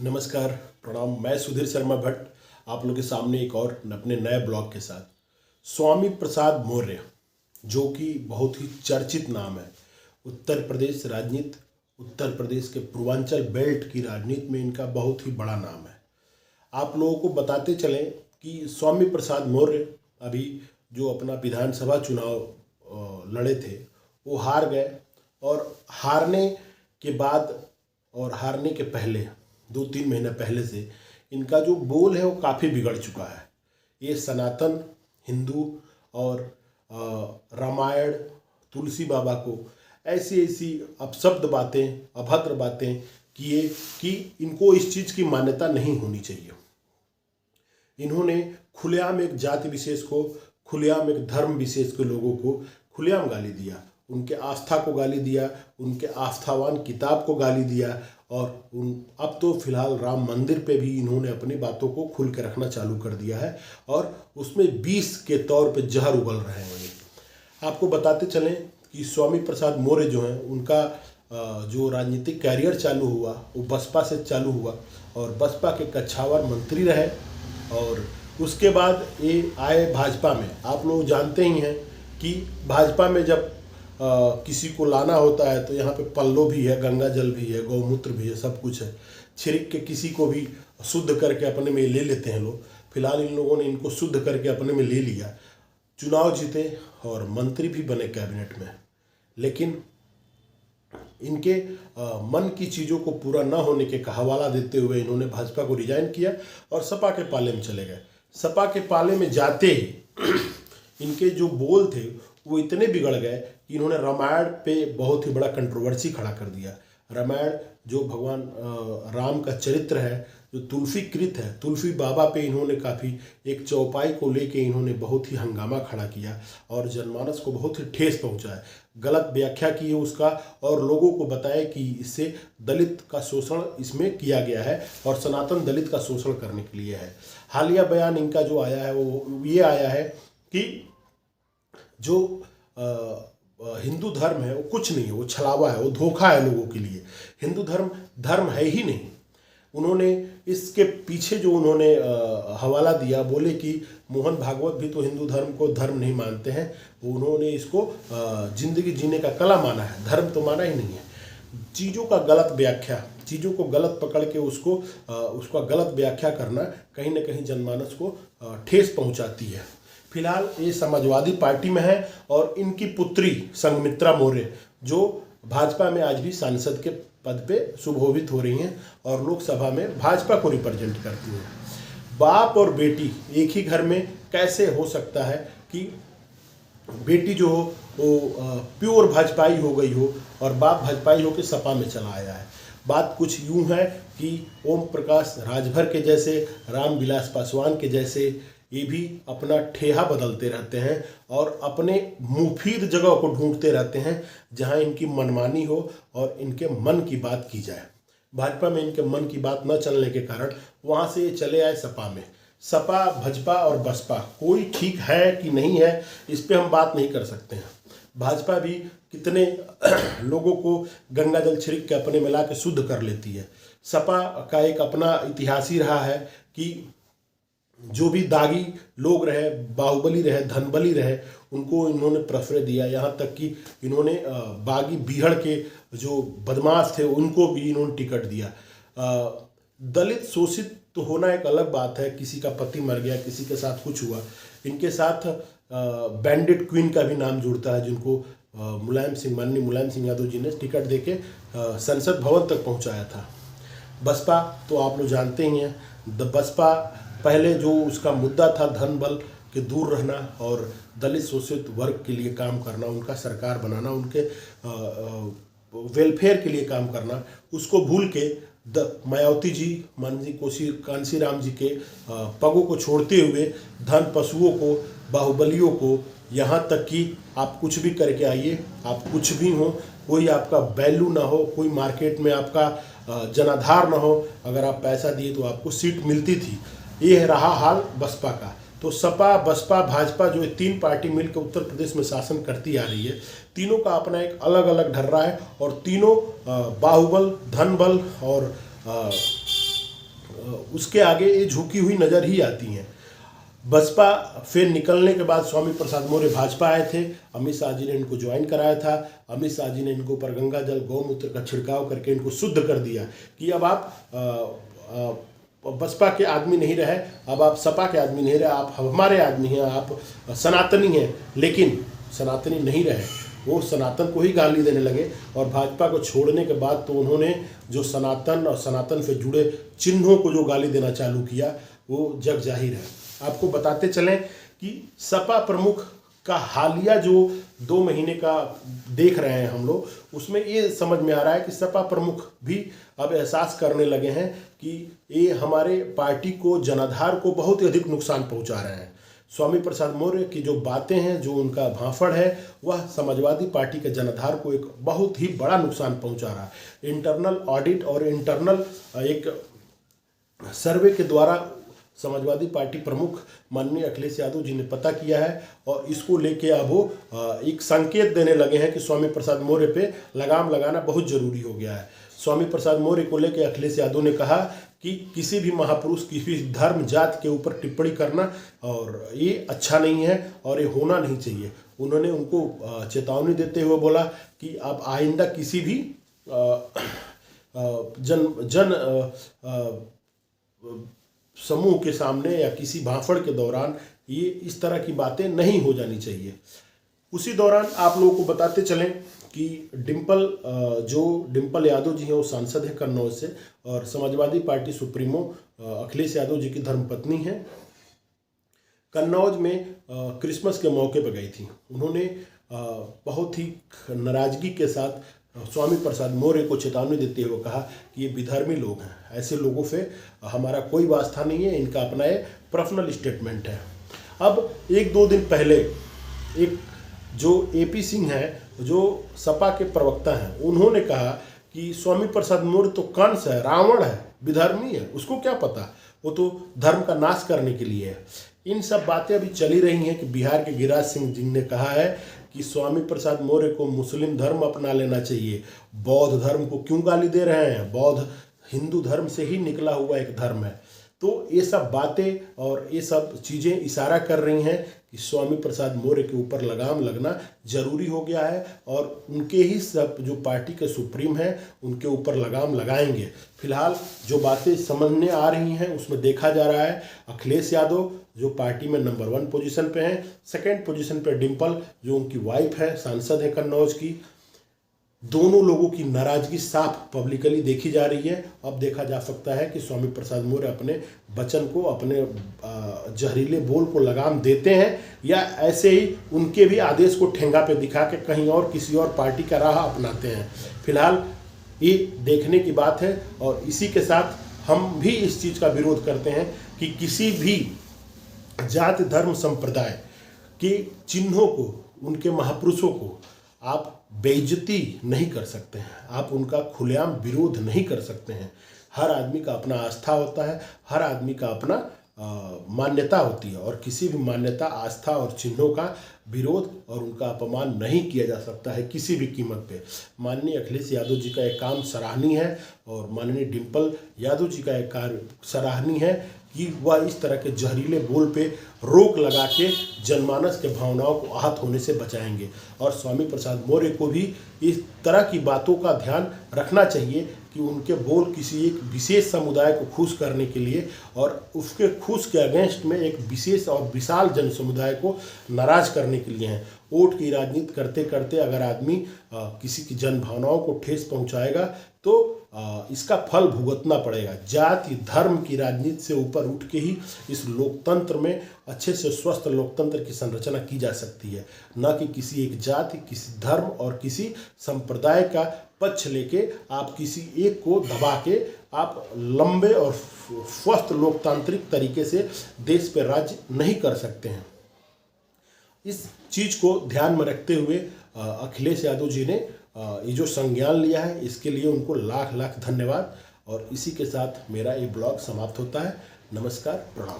नमस्कार, प्रणाम। मैं सुधीर शर्मा भट्ट आप लोग के सामने एक और अपने नए ब्लॉग के साथ। स्वामी प्रसाद मौर्य, जो कि बहुत ही चर्चित नाम है, उत्तर प्रदेश राजनीति, उत्तर प्रदेश के पूर्वांचल बेल्ट की राजनीति में इनका बहुत ही बड़ा नाम है। आप लोगों को बताते चलें कि स्वामी प्रसाद मौर्य अभी जो अपना विधानसभा चुनाव लड़े थे वो हार गए, और हारने के बाद और हारने के पहले 2-3 महीने पहले से इनका जो बोल है वो काफ़ी बिगड़ चुका है। ये सनातन हिंदू और रामायण, तुलसी बाबा को ऐसी ऐसी अपशब्द बातें, अभद्र बातें किए कि इनको इस चीज़ की मान्यता नहीं होनी चाहिए। इन्होंने खुलेआम एक जाति विशेष को, खुलेआम एक धर्म विशेष के लोगों को खुलेआम गाली दिया, उनके आस्था को गाली दिया, उनके आस्थावान किताब को गाली दिया, और अब तो फिलहाल राम मंदिर पे भी इन्होंने अपनी बातों को खुल के रखना चालू कर दिया है, और उसमें 20 के तौर पे जहर उगल रहे हैं। आपको बताते चलें कि स्वामी प्रसाद मौर्य जो हैं, उनका जो राजनीतिक कैरियर चालू हुआ वो बसपा से चालू हुआ, और बसपा के कछावर मंत्री रहे, और उसके बाद ये आए भाजपा में। आप लोग जानते ही हैं कि भाजपा में जब किसी को लाना होता है तो यहाँ पे पल्लो भी है, गंगा जल भी है, गौमूत्र भी है, सब कुछ है। छिड़क के किसी को भी शुद्ध करके अपने में ले लेते हैं लोग। फिलहाल इन लोगों ने इनको शुद्ध करके अपने में ले लिया, चुनाव जीते और मंत्री भी बने कैबिनेट में। लेकिन इनके मन की चीज़ों को पूरा न होने के हवाला देते हुए इन्होंने भाजपा को रिजाइन किया और सपा के पाले में चले गए। सपा के पाले में जाते ही इनके जो बोल थे वो इतने बिगड़ गए कि इन्होंने रामायण पे बहुत ही बड़ा कंट्रोवर्सी खड़ा कर दिया। रामायण जो भगवान राम का चरित्र है, जो तुलसीकृत है, तुलसी बाबा पे इन्होंने काफ़ी एक चौपाई को लेके इन्होंने बहुत ही हंगामा खड़ा किया और जनमानस को बहुत ही ठेस पहुंचाया। गलत व्याख्या की है उसका, और लोगों को बताया कि इससे दलित का शोषण इसमें किया गया है और सनातन दलित का शोषण करने के लिए है। हालिया बयान इनका जो आया है वो ये आया है कि जो हिंदू धर्म है वो कुछ नहीं है, वो छलावा है, वो धोखा है लोगों के लिए। हिंदू धर्म है ही नहीं। उन्होंने इसके पीछे जो उन्होंने हवाला दिया, बोले कि मोहन भागवत भी तो हिंदू धर्म को धर्म नहीं मानते हैं, उन्होंने इसको जिंदगी जीने का कला माना है, धर्म तो माना ही नहीं है। चीज़ों का गलत व्याख्या, चीज़ों को गलत पकड़ के उसका गलत व्याख्या करना कहीं ना कहीं जनमानस को ठेस पहुंचाती है। फिलहाल ये समाजवादी पार्टी में है, और इनकी पुत्री संघमित्रा मौर्य जो भाजपा में आज भी सांसद के पद पे सुशोभित हो रही हैं और लोकसभा में भाजपा को रिप्रेजेंट करती हैं। बाप और बेटी एक ही घर में कैसे हो सकता है कि बेटी जो हो वो प्योर भाजपाई हो गई हो और बाप भाजपाई हो के सपा में चला आया है। बात कुछ यूं है कि ओम प्रकाश राजभर के जैसे, रामविलास पासवान के जैसे ये भी अपना ठेहा बदलते रहते हैं और अपने मुफीद जगह को ढूंढते रहते हैं जहां इनकी मनमानी हो और इनके मन की बात की जाए। भाजपा में इनके मन की बात न चलने के कारण वहां से ये चले आए सपा में। सपा, भाजपा और बसपा कोई ठीक है कि नहीं है, इस पर हम बात नहीं कर सकते हैं। भाजपा भी कितने लोगों को गंगा जल छिड़क के अपने मिला के शुद्ध कर लेती है। सपा का एक अपना इतिहास ही रहा है कि जो भी दागी लोग रहे, बाहुबली रहे, धनबली रहे, उनको इन्होंने प्रेफरेंस दिया। यहाँ तक कि इन्होंने बागी बीहड़ के जो बदमाश थे उनको भी इन्होंने टिकट दिया। दलित शोषित तो होना एक अलग बात है, किसी का पति मर गया, किसी के साथ कुछ हुआ। इनके साथ बैंडिट क्वीन का भी नाम जुड़ता है, जिनको माननीय मुलायम सिंह यादव जी ने टिकट देके संसद भवन तक पहुँचाया था। बसपा तो आप लोग जानते ही हैं, बसपा पहले जो उसका मुद्दा था धन बल के दूर रहना और दलित शोषित वर्ग के लिए काम करना, उनका सरकार बनाना, उनके वेलफेयर के लिए काम करना, उसको भूल के मायावती जी, माननीय कांशीराम जी के पगों को छोड़ते हुए धन पशुओं को, बाहुबलियों को, यहाँ तक कि आप कुछ भी करके आइए, आप कुछ भी हो, कोई आपका वैल्यू ना हो, कोई मार्केट में आपका जनाधार ना हो, अगर आप पैसा दिए तो आपको सीट मिलती थी। ये रहा हाल बसपा का। तो सपा, बसपा, भाजपा जो 3 पार्टी मिलकर उत्तर प्रदेश में शासन करती आ रही है, तीनों का अपना एक अलग अलग ढर्रा है और तीनों बाहुबल, धनबल और उसके आगे ये झुकी हुई नज़र ही आती हैं। बसपा फिर निकलने के बाद स्वामी प्रसाद मौर्य भाजपा आए थे, अमित शाह जी ने इनको ज्वाइन कराया था। अमित शाह जी ने इनको ऊपर गंगा जल गौमूत्र का छिड़काव करके इनको शुद्ध कर दिया कि अब आप बसपा के आदमी नहीं रहे, अब आप सपा के आदमी नहीं रहे, आप हमारे आदमी हैं, आप सनातनी हैं। लेकिन सनातनी नहीं रहे, वो सनातन को ही गाली देने लगे और भाजपा को छोड़ने के बाद तो उन्होंने जो सनातन और सनातन से जुड़े चिन्हों को जो गाली देना चालू किया वो जग जाहिर है। आपको बताते चलें कि सपा प्रमुख का हालिया जो 2 महीने का देख रहे हैं हम लोग, उसमें ये समझ में आ रहा है कि सपा प्रमुख भी अब एहसास करने लगे हैं कि ये हमारे पार्टी को, जनाधार को बहुत ही अधिक नुकसान पहुंचा रहे हैं। स्वामी प्रसाद मौर्य की जो बातें हैं, जो उनका भांफड़ है, वह समाजवादी पार्टी के जनाधार को एक बहुत ही बड़ा नुकसान पहुंचा रहा है। इंटरनल ऑडिट और इंटरनल एक सर्वे के द्वारा समाजवादी पार्टी प्रमुख माननीय अखिलेश यादव जी ने पता किया है और इसको लेके अब वो एक संकेत देने लगे हैं कि स्वामी प्रसाद मौर्य पे लगाम लगाना बहुत जरूरी हो गया है। स्वामी प्रसाद मौर्य को लेके अखिलेश यादव ने कहा कि किसी भी महापुरुष, किसी धर्म जात के ऊपर टिप्पणी करना और ये अच्छा नहीं है और ये होना नहीं चाहिए। उन्होंने उनको चेतावनी देते हुए बोला कि आप आइंदा किसी भी समूह के सामने या किसी भांफड़ के दौरान ये इस तरह की बातें नहीं हो जानी चाहिए। उसी दौरान आप लोगों को बताते चलें कि डिम्पल यादव जी हैं, वो सांसद हैं कन्नौज से और समाजवादी पार्टी सुप्रीमो अखिलेश यादव जी की धर्मपत्नी हैं। कन्नौज में क्रिसमस के मौके पर गई थी। उन्होंने बहुत ही नाराजगी के साथ स्वामी प्रसाद मौर्य को चेतावनी देते हुए कहा कि ये विधर्मी लोग हैं, ऐसे लोगों से हमारा कोई वास्ता नहीं है, इनका अपना ये पर्सनल स्टेटमेंट है। अब 1-2 दिन पहले एक जो AP सिंह हैं, जो सपा के प्रवक्ता हैं, उन्होंने कहा कि स्वामी प्रसाद मौर्य तो कंस है, रावण है, विधर्मी है, उसको क्या पता, वो तो धर्म का नाश करने के लिए है। इन सब बातें अभी चली रही हैं कि बिहार के गिरिराज सिंह जी ने कहा है कि स्वामी प्रसाद मौर्य को मुस्लिम धर्म अपना लेना चाहिए, बौद्ध धर्म को क्यों गाली दे रहे हैं, बौद्ध हिंदू धर्म से ही निकला हुआ एक धर्म है। तो ये सब बातें और ये सब चीज़ें इशारा कर रही हैं कि स्वामी प्रसाद मौर्य के ऊपर लगाम लगना जरूरी हो गया है और उनके ही सब जो पार्टी के सुप्रीम हैं उनके ऊपर लगाम लगाएंगे। फिलहाल जो बातें समझने आ रही हैं उसमें देखा जा रहा है अखिलेश यादव जो पार्टी में नंबर 1 पोजीशन पे हैं, 2nd पोजीशन पे डिम्पल जो उनकी वाइफ है, सांसद है कन्नौज की। दोनों लोगों की नाराजगी साफ पब्लिकली देखी जा रही है। अब देखा जा सकता है कि स्वामी प्रसाद मौर्य अपने वचन को, अपने जहरीले बोल को लगाम देते हैं या ऐसे ही उनके भी आदेश को ठेंगा पे दिखा के कहीं और किसी और पार्टी का राह अपनाते हैं। फिलहाल ये देखने की बात है और इसी के साथ हम भी इस चीज़ का विरोध करते हैं कि किसी भी जाति धर्म संप्रदाय के चिन्हों को, उनके महापुरुषों को आप बेइज्जती नहीं कर सकते हैं, आप उनका खुलेआम विरोध नहीं कर सकते हैं। हर आदमी का अपना आस्था होता है, हर आदमी का अपना मान्यता होती है और किसी भी मान्यता, आस्था और चिन्हों का विरोध और उनका अपमान नहीं किया जा सकता है किसी भी कीमत पे। माननीय अखिलेश यादव जी का एक काम सराहनीय है और माननीय डिम्पल यादव जी का एक कार्य सराहनीय है कि वह इस तरह के जहरीले बोल पे रोक लगा के जनमानस के भावनाओं को आहत होने से बचाएंगे। और स्वामी प्रसाद मौर्य को भी इस तरह की बातों का ध्यान रखना चाहिए कि उनके बोल किसी एक विशेष समुदाय को खुश करने के लिए और उसके खुश के अगेंस्ट में एक विशेष और विशाल जन समुदाय को नाराज करने के लिए हैं। वोट की राजनीति करते करते अगर आदमी किसी की जन भावनाओं को ठेस पहुंचाएगा तो इसका फल भुगतना पड़ेगा। जाति धर्म की राजनीति से ऊपर उठ के ही इस लोकतंत्र में अच्छे से स्वस्थ लोकतंत्र की संरचना की जा सकती है, न कि किसी एक जाति, किसी धर्म और किसी संप्रदाय का पक्ष लेके आप किसी एक को दबा के आप लंबे और स्वस्थ लोकतांत्रिक तरीके से देश पे राज्य नहीं कर सकते हैं। इस चीज़ को ध्यान में रखते हुए अखिलेश यादव जी ने ये जो संज्ञान लिया है इसके लिए उनको लाख लाख धन्यवाद। और इसी के साथ मेरा ये ब्लॉग समाप्त होता है। नमस्कार, प्रणाम।